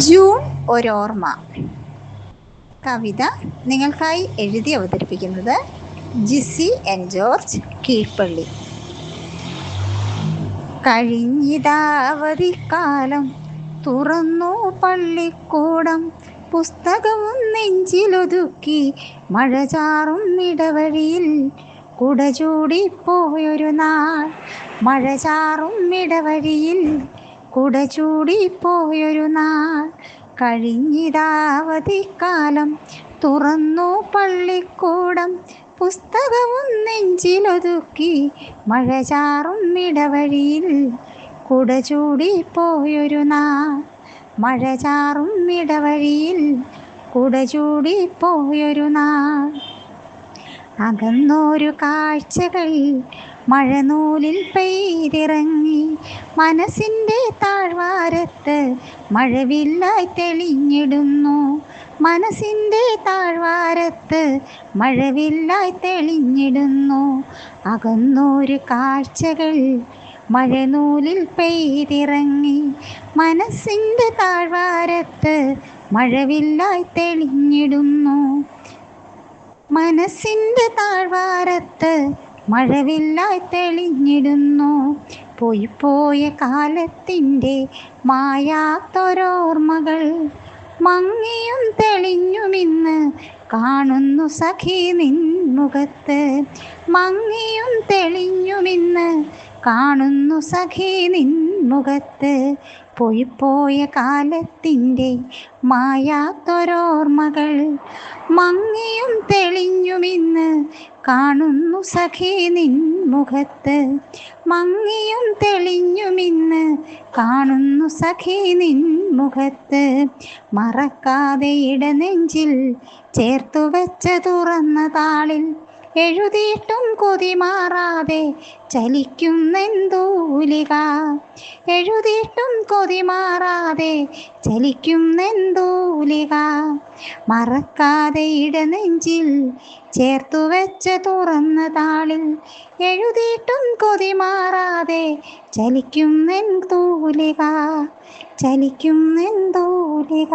June ഒരോർമ്മ. കവിത നിങ്ങൾക്കായി എഴുതി അവതരിപ്പിക്കുന്നത് ജിസി എൻ ജോർജ്, കീഴ്പള്ളി. കഴിഞ്ഞിതാവധിക്കാലം തുറന്നു പള്ളിക്കൂടം, പുസ്തകവും നെഞ്ചിലൊതുക്കി മഴ ചാറും ഇടവഴിയിൽ കുട ചൂടിപ്പോയൊരു നാൾ. മഴ ചാറും ഇടവഴിയിൽ കുട ചൂടിപ്പോയൊരു നാൾ. കഴിഞ്ഞിതാവധിക്കാലം തുറന്നു പള്ളിക്കൂടം, പുസ്തകവും നെഞ്ചിലൊതുക്കി മഴ ചാറും ഇടവഴിയിൽ കുട ചൂടിപ്പോയൊരു നാൾ. മഴ ചാറും ഇടവഴിയിൽ കുട ചൂടിപ്പോയൊരു നാൾ. അകന്നോരു കാഴ്ചകൾ മഴനൂലിൽ പെയ്തിറങ്ങി, മനസ്സിൻ്റെ താഴ്വാരത്ത് മഴവില്ലായി തെളിഞ്ഞിടുന്നു. മനസ്സിൻ്റെ താഴ്വാരത്ത് മഴവില്ലായി തെളിഞ്ഞിടുന്നു. അകന്നോരു കാഴ്ചകൾ മഴനൂലിൽ പെയ്തിറങ്ങി, മനസ്സിൻ്റെ താഴ്വാരത്ത് മഴവില്ലായി തെളിഞ്ഞിടുന്നു. മനസ്സിൻ്റെ താഴ്വാരത്ത് മഴവില്ലായി തെളിഞ്ഞിടുന്നു. പോയ കാലത്തിൻ്റെ മായാത്തൊരോർമ്മകൾ മങ്ങിയും തെളിഞ്ഞുമിന്ന് കാണുന്നു സഖി നിൻമുഖത്ത്. മങ്ങിയും തെളിഞ്ഞുമിന്ന് കാണുന്നു സഖി നിൻമുഖത്ത്. പോയ കാലത്തിൻ്റെ മായാത്തൊരോർമ്മകൾ മങ്ങിയും തെളിഞ്ഞുമിന്ന് കാണുന്നു സഖി നിൻമുഖത്ത്. മങ്ങിയും തെളിഞ്ഞുമിന്ന് കാണുന്നു സഖി നിൻമുഖത്ത്. മറക്കാതെ ഇടനെഞ്ചിൽ ചേർത്തുവെച്ച തുറന്ന താളിൽ എഴുതിയിട്ടും കൊതിമാറാതെ ചലിക്കുന്നെന്തൂലിക. എഴുതിയിട്ടും കൊതിമാറാതെ ചലിക്കുന്നെന്തൂലിക. മറക്കാതെ ഇടനെഞ്ചിൽ ചേർത്തുവെച്ച തുറന്ന താളിൽ എഴുതിയിട്ടും കൊതിമാറാതെ ചലിക്കുന്നെന്തൂലിക. ചലിക്കുന്നെന്തൂലിക.